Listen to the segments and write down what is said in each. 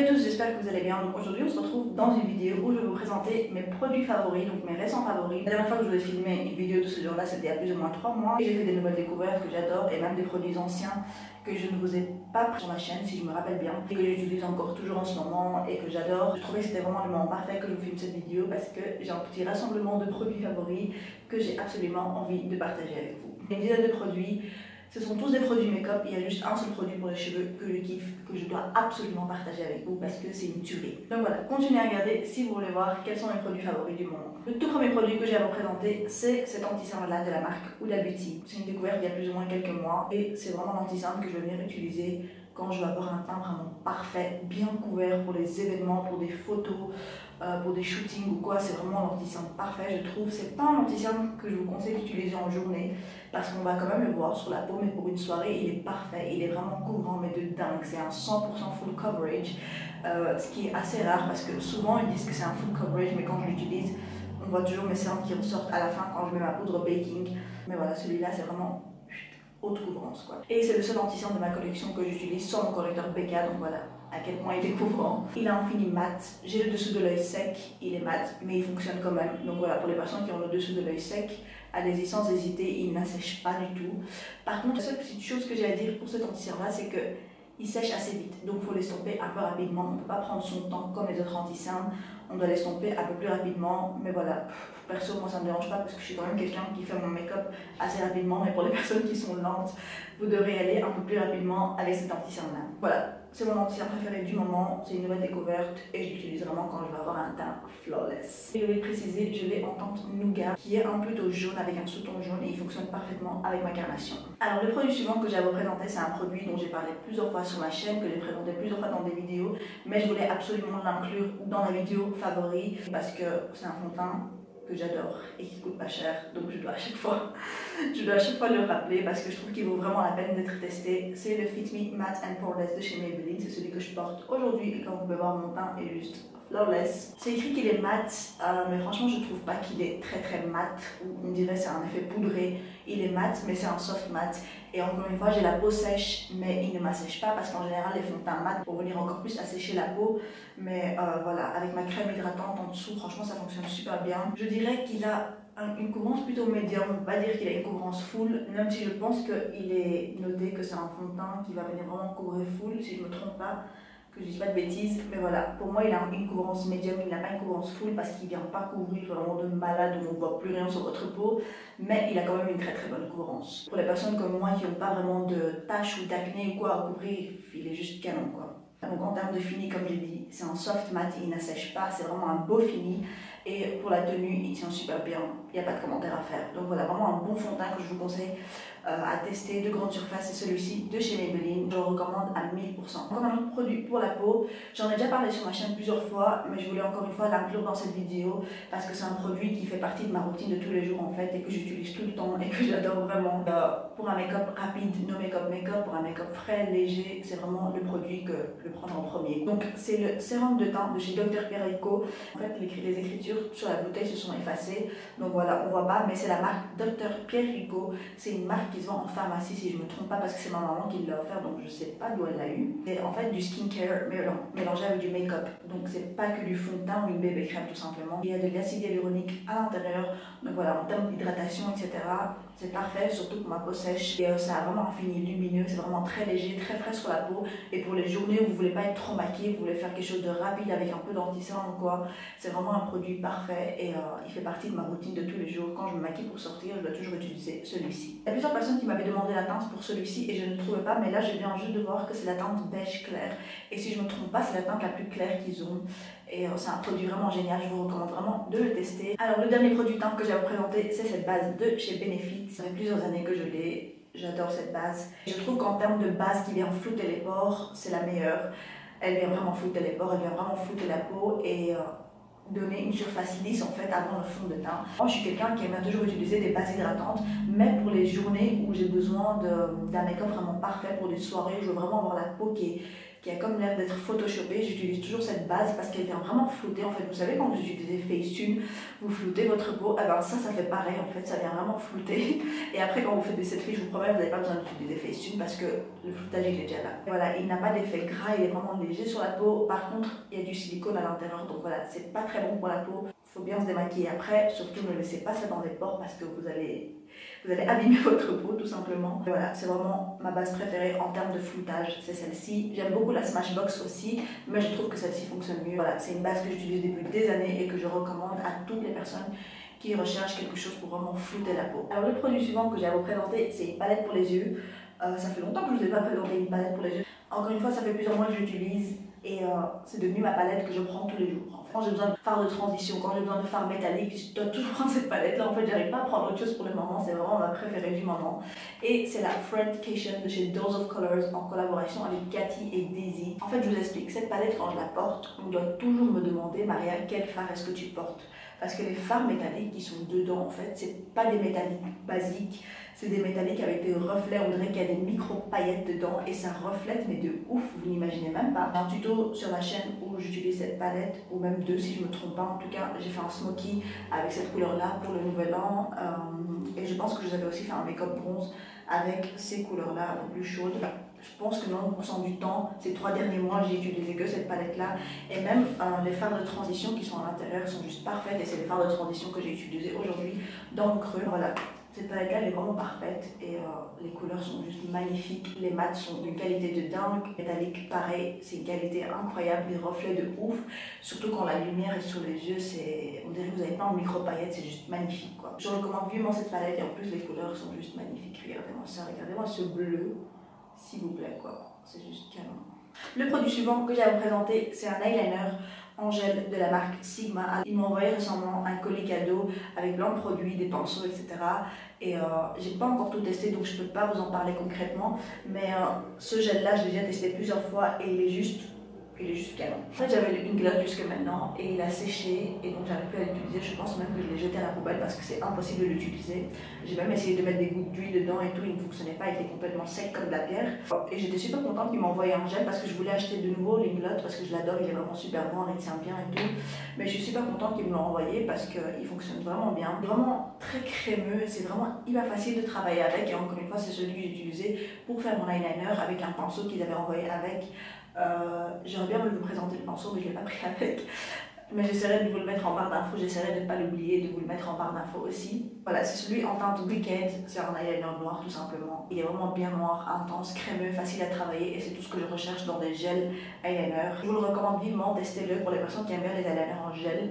Salut à tous, j'espère que vous allez bien. Donc aujourd'hui on se retrouve dans une vidéo où je vais vous présenter mes produits favoris, donc mes récents favoris. La dernière fois que je vous ai filmé une vidéo de ce genre là, c'était il y a plus ou moins 3 mois. Et j'ai fait des nouvelles découvertes que j'adore et même des produits anciens que je ne vous ai pas pris sur ma chaîne si je me rappelle bien. Et que j'utilise encore toujours en ce moment et que j'adore. Je trouvais que c'était vraiment le moment parfait que je vous filme cette vidéo parce que j'ai un petit rassemblement de produits favoris que j'ai absolument envie de partager avec vous. Une dizaine de produits. Ce sont tous des produits make-up, il y a juste un seul produit pour les cheveux que je kiffe, que je dois absolument partager avec vous parce que c'est une tuerie. Donc voilà, continuez à regarder si vous voulez voir quels sont mes produits favoris du moment. Le tout premier produit que j'ai à vous présenter, c'est cet anti-cerne là de la marque Huda Beauty. C'est une découverte il y a plus ou moins quelques mois et c'est vraiment l'anti-cerne que je vais venir utiliser quand je veux avoir un teint vraiment parfait, bien couvert pour les événements, pour des photos, pour des shootings ou quoi. C'est vraiment l'anti-cerne parfait, je trouve. C'est pas un anti-cerne que je vous conseille d'utiliser en journée parce qu'on va quand même le voir sur la peau, mais pour une soirée, il est parfait, il est vraiment couvrant, mais de dingue. C'est un 100% full coverage, ce qui est assez rare parce que souvent ils disent que c'est un full coverage, mais quand je l'utilise, on voit toujours mes cernes qui ressortent à la fin quand je mets ma poudre baking. Mais voilà, celui-là, c'est vraiment haute couvrance quoi. Et c'est le seul anti-cerne de ma collection que j'utilise sans mon correcteur BK, donc voilà à quel point il est couvrant. Il a un fini mat, j'ai le dessous de l'œil sec, il est mat, mais il fonctionne quand même. Donc voilà, pour les personnes qui ont le dessous de l'œil sec, allez-y sans hésiter, il n'assèche pas du tout. Par contre, la seule petite chose que j'ai à dire pour cet anti-cerne là, c'est que il sèche assez vite, donc il faut l'estomper un peu rapidement. On ne peut pas prendre son temps comme les autres anti-cernes, on doit l'estomper un peu plus rapidement. Mais voilà, perso, moi ça ne me dérange pas parce que je suis quand même quelqu'un qui fait mon make-up assez rapidement. Mais pour les personnes qui sont lentes, vous devrez aller un peu plus rapidement avec cet anti-cerne là. Voilà, c'est mon anti-cerne préféré du moment, c'est une nouvelle découverte et je l'utilise vraiment quand je veux avoir un teint flawless. Et je vais préciser, je l'ai en teinte nougat qui est un plutôt jaune avec un sous-ton jaune et il fonctionne parfaitement avec ma carnation. Alors le produit suivant que j'ai à vous présenter, c'est un produit dont j'ai parlé plusieurs fois sur ma chaîne, que j'ai présenté plusieurs fois dans des vidéos, mais je voulais absolument l'inclure dans la vidéo favori parce que c'est un fond de teint que j'adore et qui coûte pas cher, donc je dois à chaque fois le rappeler parce que je trouve qu'il vaut vraiment la peine d'être testé. C'est le Fit Me Matte and Poreless de chez Maybelline, c'est celui que je porte aujourd'hui et comme vous pouvez voir, mon teint est juste flawless. C'est écrit qu'il est mat, mais franchement je trouve pas qu'il est très mat, ou on dirait c'est un effet poudré. Il est mat mais c'est un soft mat et encore une fois j'ai la peau sèche mais il ne m'assèche pas parce qu'en général les fonds de teint mat pour venir encore plus assécher la peau. Mais voilà, avec ma crème hydratante en dessous, franchement ça fonctionne super bien. Je dirais qu'il a une couvrance plutôt médium, on ne peut pas dire qu'il a une couvrance full, même si je pense qu'il est noté que c'est un fond de teint qui va venir vraiment couvrir full, si je ne me trompe pas, que je ne dis pas de bêtises. Mais voilà, pour moi il a une couvrance médium, il n'a pas une couvrance full parce qu'il ne vient pas couvrir vraiment de malade où on ne voit plus rien sur votre peau, mais il a quand même une très bonne couvrance. Pour les personnes comme moi qui n'ont pas vraiment de taches ou d'acné ou quoi à couvrir, il est juste canon quoi. Donc en termes de fini, comme j'ai dit, c'est un soft mat, il n'assèche pas, c'est vraiment un beau fini. Et pour la tenue, il tient super bien, il n'y a pas de commentaire à faire. Donc voilà, vraiment un bon fond de teint que je vous conseille à tester de grande surface, c'est celui-ci de chez Maybelline. Je le recommande à 1000%. Encore un autre produit pour la peau, j'en ai déjà parlé sur ma chaîne plusieurs fois, mais je voulais encore une fois l'inclure dans cette vidéo parce que c'est un produit qui fait partie de ma routine de tous les jours en fait et que j'utilise tout le temps et que j'adore vraiment. Pour un make-up rapide, no make-up, pour un make-up frais, léger, c'est vraiment le produit que je vais prendre en premier. Donc c'est le sérum de teint de chez Dr Pierre Rico. En fait, les écritures sur la bouteille se sont effacées, donc voilà, on voit pas, mais c'est la marque Dr Pierre Rico. C'est une marque qui se vend en pharmacie si je me trompe pas parce que c'est ma maman qui l'a offert, donc je sais pas d'où elle l'a eu. C'est en fait du skincare mélangé avec du make-up, donc c'est pas que du fond de teint ou une bébé crème tout simplement. Il y a de l'acide hyaluronique à l'intérieur, donc voilà, en termes d'hydratation etc, c'est parfait, surtout pour ma peau sèche. Et ça a vraiment un fini lumineux, c'est vraiment très léger, très frais sur la peau. Et pour les journées où vous voulez pas être trop maquillé, vous voulez faire quelque chose de rapide avec un peu d'anti-cerne ou quoi, c'est vraiment un produit parfait et il fait partie de ma routine de tous les jours. Quand je me maquille pour sortir, je dois toujours utiliser celui-ci. Il y a plusieurs personnes qui m'avaient demandé la teinte pour celui-ci et je ne trouvais pas, mais là je viens juste de voir que c'est la teinte beige clair. Et si je me trompe pas, c'est la teinte la plus claire qu'ils ont. Et c'est un produit vraiment génial, je vous recommande vraiment de le tester. Alors le dernier produit teint que j'ai à vous présenter, c'est cette base de chez Benefit. Ça fait plusieurs années que je l'ai. J'adore cette base. Je trouve qu'en termes de base qui vient flouter les pores, c'est la meilleure. Elle vient vraiment flouter les pores, elle vient vraiment flouter la peau et donner une surface lisse en fait avant le fond de teint. Moi je suis quelqu'un qui aime toujours utiliser des bases hydratantes, mais pour les journées où j'ai besoin d'un make-up vraiment parfait, pour des soirées où je veux vraiment avoir la peau qui qui a comme l'air d'être photoshopée. J'utilise toujours cette base parce qu'elle vient vraiment flouter. En fait, vous savez, quand vous utilisez Facetune, vous floutez votre peau. Eh ben, ça fait pareil. En fait, ça vient vraiment flouter. Et après, quand vous faites des selfies, je vous promets, vous n'avez pas besoin d'utiliser Facetune parce que le floutage, il est déjà là. Et voilà, il n'a pas d'effet gras, il est vraiment léger sur la peau. Par contre, il y a du silicone à l'intérieur. Donc voilà, c'est pas très bon pour la peau. Il faut bien se démaquiller après. Surtout, ne laissez pas ça dans les pores parce que vous allez abîmer votre peau tout simplement. Et voilà, c'est vraiment ma base préférée en termes de floutage, c'est celle-ci. J'aime beaucoup la Smashbox aussi, mais je trouve que celle-ci fonctionne mieux. Voilà, c'est une base que j'utilise depuis des années et que je recommande à toutes les personnes qui recherchent quelque chose pour vraiment flouter la peau. Alors le produit suivant que j'ai à vous présenter, c'est une palette pour les yeux. Ça fait longtemps que je ne vous ai pas présenté une palette pour les yeux. Encore une fois, ça fait plusieurs mois que j'utilise et c'est devenu ma palette que je prends tous les jours. Quand j'ai besoin de fard de transition, quand j'ai besoin de fard métallique, je dois toujours prendre cette palette là. En fait, j'arrive pas à prendre autre chose pour le moment, c'est vraiment ma préférée du moment. Et c'est la Friendcation de chez Dose of Colors en collaboration avec Cathy et Daisy. En fait, je vous explique, cette palette, quand je la porte, on doit toujours me demander, Maria, quel fard est-ce que tu portes? Parce que les fards métalliques qui sont dedans, en fait, c'est pas des métalliques basiques, c'est des métalliques avec des reflets, on dirait qu'il y a des micro-paillettes dedans et ça reflète, mais de ouf, vous n'imaginez même pas. Un tuto sur ma chaîne où j'utilise cette palette, ou même deux si je me trompe pas, en tout cas, j'ai fait un smoky avec cette couleur-là pour le nouvel an et je pense que je vous avais aussi fait un make-up bronze avec ces couleurs-là un peu plus chaudes. Je pense que 90% du temps, ces 3 derniers mois, j'ai utilisé que cette palette-là. Et même les fards de transition qui sont à l'intérieur sont juste parfaites. Et c'est les fards de transition que j'ai utilisés aujourd'hui dans le creux. Voilà, cette palette-là, elle est vraiment parfaite. Et les couleurs sont juste magnifiques. Les mats sont d'une qualité de dingue. Métallique, pareil, c'est une qualité incroyable. Les reflets de ouf. Surtout quand la lumière est sur les yeux, on dirait que vous avez plein de micro-paillettes. C'est juste magnifique, quoi. Je recommande vivement cette palette. Et en plus, les couleurs sont juste magnifiques. Regardez-moi ça, regardez-moi ce bleu. S'il vous plaît, quoi, c'est juste canon. Le produit suivant que j'ai à vous présenter, c'est un eyeliner en gel de la marque Sigma. Ils m'ont envoyé récemment un colis cadeau avec plein de produits, des pinceaux, etc. Et j'ai pas encore tout testé, donc je peux pas vous en parler concrètement. Mais ce gel-là, je l'ai déjà testé plusieurs fois et il est juste canon. En fait, j'avais une glotte jusque maintenant et il a séché et donc j'arrive plus à l'utiliser. Je pense même que je l'ai jeté à la poubelle parce que c'est impossible de l'utiliser. J'ai même essayé de mettre des gouttes d'huile dedans et tout, il ne fonctionnait pas, il était complètement sec comme de la pierre. Et j'étais super contente qu'il m'envoie un gel parce que je voulais acheter de nouveau l'inglotte parce que je l'adore, il est vraiment super noir, il tient bien et tout. Mais je suis super contente qu'il me l'ait envoyé parce qu'il fonctionne vraiment bien. Vraiment très crémeux, c'est vraiment hyper facile de travailler avec et encore une fois, c'est celui que j'ai utilisé pour faire mon eyeliner avec un pinceau qu'ils avaient envoyé avec. J'aurais bien voulu vous présenter le pinceau mais je ne l'ai pas pris avec, mais j'essaierai de vous le mettre en barre d'infos, j'essaierai de ne pas l'oublier, de vous le mettre en barre d'infos aussi. Voilà, c'est celui en teinte Weekend, c'est un eyeliner noir tout simplement. Il est vraiment bien noir, intense, crémeux, facile à travailler et c'est tout ce que je recherche dans des gels eyeliner. Je vous le recommande vivement, testez-le pour les personnes qui aiment bien les eyeliners en gel.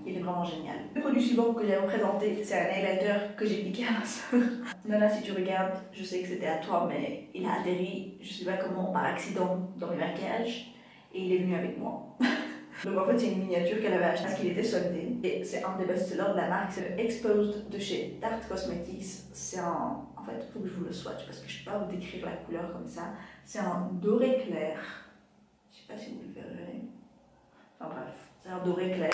Il est vraiment génial. Le produit suivant que j'ai à vous présenter, c'est un highlighter que j'ai piqué à ma soeur. Nana, si tu regardes, je sais que c'était à toi, mais il a atterri, je sais pas comment, par accident dans mes maquillages et il est venu avec moi. Donc en fait, c'est une miniature qu'elle avait achetée parce qu'il était soldé. Et c'est un des best-sellers de la marque, c'est le Exposed de chez Tarte Cosmetics. C'est un... En fait, il faut que je vous le swatch parce que je ne peux pas vous décrire la couleur comme ça. C'est un doré clair. Je sais pas si vous le verrez. Enfin bref, c'est un doré clair.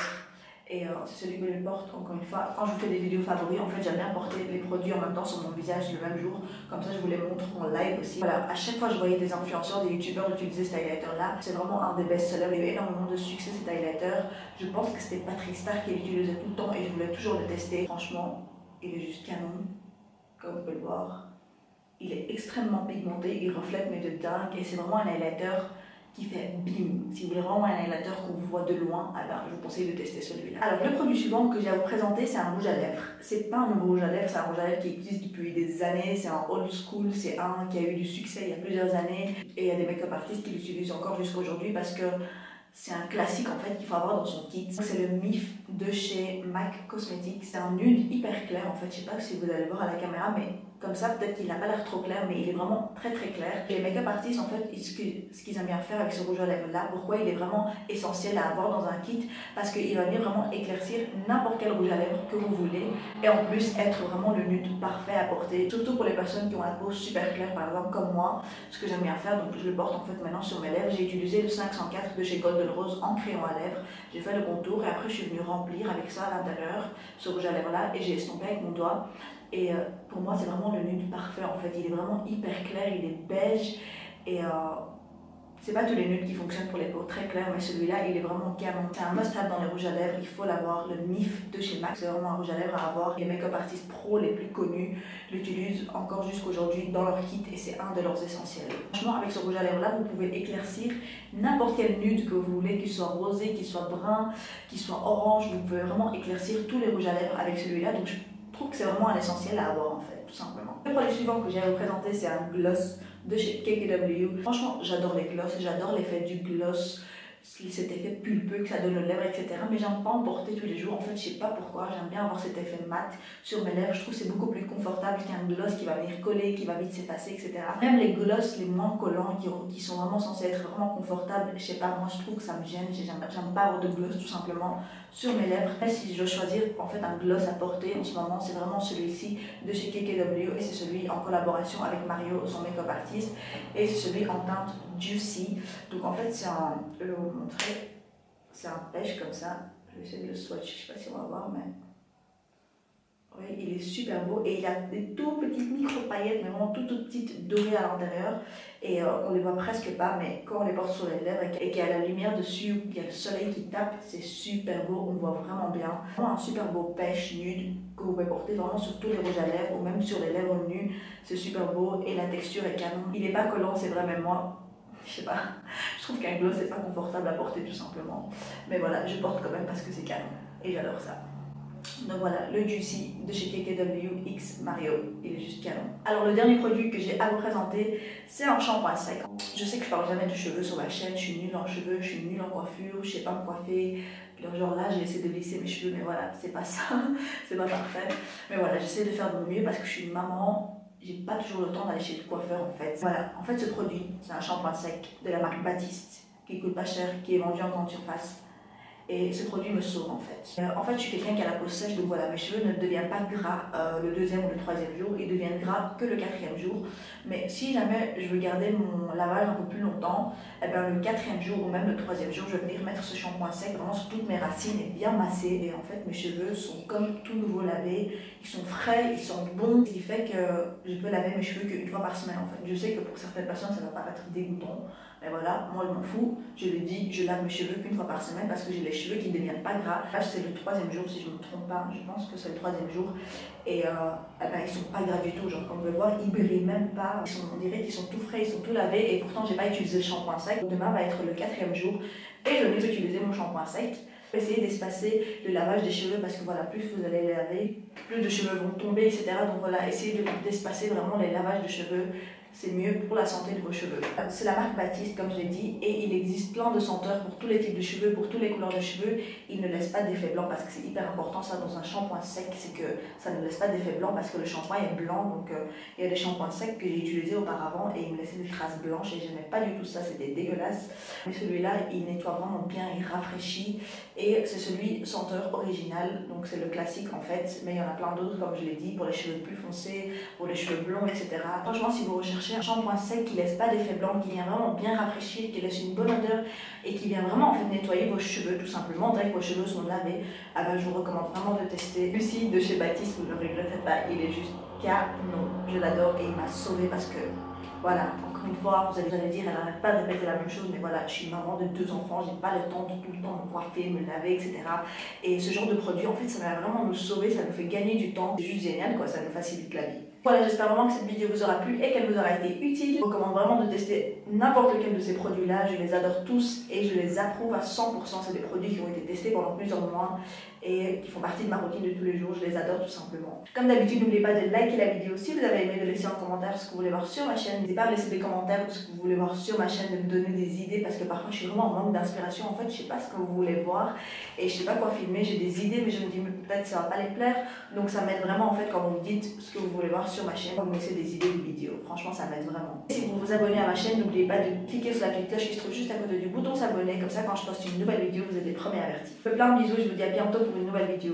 Et c'est celui que je porte encore une fois. Quand je fais des vidéos favoris, en fait j'aime bien porter les produits en même temps sur mon visage le même jour. Comme ça je vous les montre en live aussi. Voilà, à chaque fois je voyais des influenceurs, des youtubeurs utiliser cet highlighter là. C'est vraiment un des best-sellers, il y a eu énormément de succès cet highlighter. Je pense que c'était Patrick Star qui l'utilisait tout le temps et je voulais toujours le tester. Franchement, il est juste canon, comme vous pouvez le voir. Il est extrêmement pigmenté, il reflète mais de dingue et c'est vraiment un highlighter qui fait bim. Si vous voulez vraiment un highlighter qu'on vous voit de loin, alors je vous conseille de tester celui-là. Alors le produit suivant que j'ai à vous présenter, c'est un rouge à lèvres. C'est pas un nouveau rouge à lèvres, c'est un rouge à lèvres qui existe depuis des années, c'est un old school, c'est un qui a eu du succès il y a plusieurs années et il y a des make-up artistes qui l'utilisent encore jusqu'à aujourd'hui parce que c'est un classique en fait qu'il faut avoir dans son kit. C'est le MIF de chez MAC Cosmetics. C'est un nude hyper clair en fait, je sais pas si vous allez le voir à la caméra mais comme ça peut-être qu'il n'a pas l'air trop clair mais il est vraiment très clair. Les make-up artistes en fait, ce qu'ils aiment bien faire avec ce rouge à lèvres là, pourquoi il est vraiment essentiel à avoir dans un kit, parce qu'il va venir vraiment éclaircir n'importe quel rouge à lèvres que vous voulez et en plus être vraiment le nude parfait à porter, surtout pour les personnes qui ont la peau super claire par exemple comme moi, ce que j'aime bien faire. Donc je le porte en fait maintenant sur mes lèvres. J'ai utilisé le 504 de chez Golden Rose en crayon à lèvres, j'ai fait le contour et après je suis venue remplir avec ça à l'intérieur ce rouge à lèvres là et j'ai estompé avec mon doigt. Et pour moi c'est vraiment le nude parfait en fait, il est vraiment hyper clair, il est beige et C'est pas tous les nudes qui fonctionnent pour les peaux très claires, mais celui-là il est vraiment canon. C'est un must-have dans les rouges à lèvres, il faut l'avoir. Le NIF de chez MAC, c'est vraiment un rouge à lèvres à avoir. Les make-up artistes pro les plus connus l'utilisent encore jusqu'aujourd'hui dans leur kit et c'est un de leurs essentiels. Franchement, avec ce rouge à lèvres là, vous pouvez éclaircir n'importe quel nude que vous voulez, qu'il soit rosé, qu'il soit brun, qu'il soit orange. Vous pouvez vraiment éclaircir tous les rouges à lèvres avec celui-là. Donc je trouve que c'est vraiment un essentiel à avoir en fait, tout simplement. Le produit suivant que j'ai à vous présenter, c'est un gloss de chez KKW. Franchement, j'adore les gloss, j'adore l'effet du gloss, cet effet pulpeux que ça donne aux lèvres, etc. Mais j'aime pas en porter tous les jours. En fait, je sais pas pourquoi, j'aime bien avoir cet effet mat sur mes lèvres. Je trouve que c'est beaucoup plus confortable qu'un gloss qui va venir coller, qui va vite s'effacer, etc. Même les gloss les moins collants, qui sont vraiment censés être vraiment confortables, je sais pas, moi je trouve que ça me gêne. J'aime pas avoir de gloss tout simplement sur mes lèvres. Mais si je dois choisir en fait un gloss à porter en ce moment, c'est vraiment celui-ci de chez KKW et c'est celui en collaboration avec Mario, son make-up artiste, et c'est celui en teinte Juicy. Donc en fait c'est un, je vais vous montrer, c'est un pêche comme ça. Je vais essayer de le swatch, je sais pas si on va voir, mais oui, il est super beau et il a des tout petites micro paillettes, mais vraiment toutes petites dorées à l'intérieur et on les voit presque pas, mais quand on les porte sur les lèvres et qu'il y a la lumière dessus, qu'il y a le soleil qui tape, c'est super beau, on voit vraiment bien. Vraiment un super beau pêche nude que vous pouvez porter vraiment sur tous les rouges à lèvres ou même sur les lèvres nues, c'est super beau et la texture est canon. Il est pas collant, c'est vrai, mais moi, je sais pas, je trouve qu'un gloss c'est pas confortable à porter tout simplement. Mais voilà, je porte quand même parce que c'est canon et j'adore ça. Donc voilà, le Juicy de chez KKW X Mario, il est juste canon. Alors le dernier produit que j'ai à vous présenter, c'est un shampoing sec. Je sais que je parle jamais de cheveux sur ma chaîne, je suis nulle en cheveux, je suis nulle en coiffure, je sais pas me coiffer. Genre là, j'ai essayé de lisser mes cheveux, mais voilà, c'est pas ça, c'est pas parfait. Mais voilà, j'essaie de faire de mon mieux parce que je suis une maman. J'ai pas toujours le temps d'aller chez le coiffeur en fait. Voilà, en fait ce produit, c'est un shampoing sec de la marque Baptiste, qui coûte pas cher, qui est vendu en grande surface. Et ce produit me sauve en fait. En fait, je suis quelqu'un qui a la peau sèche, donc voilà, mes cheveux ne deviennent pas gras le deuxième ou le troisième jour, ils deviennent gras que le quatrième jour. Mais si jamais je veux garder mon lavage un peu plus longtemps, eh ben, le quatrième jour ou même le troisième jour, je vais venir mettre ce shampoing sec vraiment sur toutes mes racines et bien masser. Et en fait, mes cheveux sont comme tout nouveau lavés, ils sont frais, ils sentent bon, ce qui fait que je peux laver mes cheveux qu'une fois par semaine en fait. Je sais que pour certaines personnes, ça va paraître dégoûtant. Mais voilà, moi je m'en fous, je le dis, je lave mes cheveux qu'une fois par semaine parce que j'ai les cheveux qui ne deviennent pas gras. Là c'est le troisième jour si je ne me trompe pas, je pense que c'est le troisième jour. Et ben, ils sont pas gras du tout, genre comme on peut voir, ils brillent même pas. On dirait qu'ils sont tout frais, ils sont tout lavés et pourtant j'ai pas utilisé le shampoing sec. Demain va être le quatrième jour et je vais utiliser mon shampoing sec. Essayez d'espacer le lavage des cheveux parce que voilà, plus vous allez les laver, plus de cheveux vont tomber, etc. Donc voilà, essayez d'espacer vraiment les lavages de cheveux. C'est mieux pour la santé de vos cheveux. C'est la marque Baptiste, comme je l'ai dit, et il existe plein de senteurs pour tous les types de cheveux, pour toutes les couleurs de cheveux. Il ne laisse pas d'effet blanc parce que c'est hyper important ça dans un shampoing sec, c'est que ça ne laisse pas d'effet blanc parce que le shampoing est blanc. Donc il y a des shampoings secs que j'ai utilisés auparavant et ils me laissaient des traces blanches et je n'aimais pas du tout ça, c'était dégueulasse. Mais celui-là, il nettoie vraiment bien, il rafraîchit et c'est celui senteur original, donc c'est le classique en fait, mais il y en a plein d'autres comme je l'ai dit, pour les cheveux plus foncés, pour les cheveux blonds, etc. Franchement, si vous recherchez un shampoing sec qui laisse pas d'effet blanc, qui vient vraiment bien rafraîchir, qui laisse une bonne odeur et qui vient vraiment en fait nettoyer vos cheveux tout simplement dès que vos cheveux sont lavés, ah ben, je vous recommande vraiment de tester celui-ci de chez Baptiste, vous ne le regretterez pas, il est juste canon, je l'adore et il m'a sauvé parce que voilà, encore une fois, vous allez dire, elle n'arrête pas de répéter la même chose, mais voilà, je suis maman de 2 enfants, j'ai pas le temps de tout le temps me coiffer, me laver, etc. Et ce genre de produit, en fait, ça va vraiment nous sauver, ça nous fait gagner du temps, c'est juste génial, quoi, ça nous facilite la vie. Voilà, j'espère vraiment que cette vidéo vous aura plu et qu'elle vous aura été utile. Je vous recommande vraiment de tester n'importe lequel de ces produits-là, je les adore tous et je les approuve à 100%, c'est des produits qui ont été testés pendant plusieurs mois et qui font partie de ma routine de tous les jours, je les adore tout simplement. Comme d'habitude, n'oubliez pas de liker la vidéo si vous avez aimé, de laisser en commentaire ce que vous voulez voir sur ma chaîne. N'hésitez pas à me laisser des commentaires de ce que vous voulez voir sur ma chaîne, de me donner des idées parce que parfois je suis vraiment en manque d'inspiration. En fait, je sais pas ce que vous voulez voir et je sais pas quoi filmer, j'ai des idées mais je me dis peut-être ça va pas les plaire. Donc ça m'aide vraiment en fait quand vous me dites ce que vous voulez voir sur ma chaîne, vous me laissez des idées de vidéos. Franchement, ça m'aide vraiment. Et si vous vous abonnez à ma chaîne, n'oubliez pas de cliquer sur la petite cloche qui se trouve juste à côté du bouton s'abonner. Comme ça, quand je poste une nouvelle vidéo, vous êtes les premiers avertis. Je vous fais plein de bisous, je vous dis à bientôt pour une nouvelle vidéo.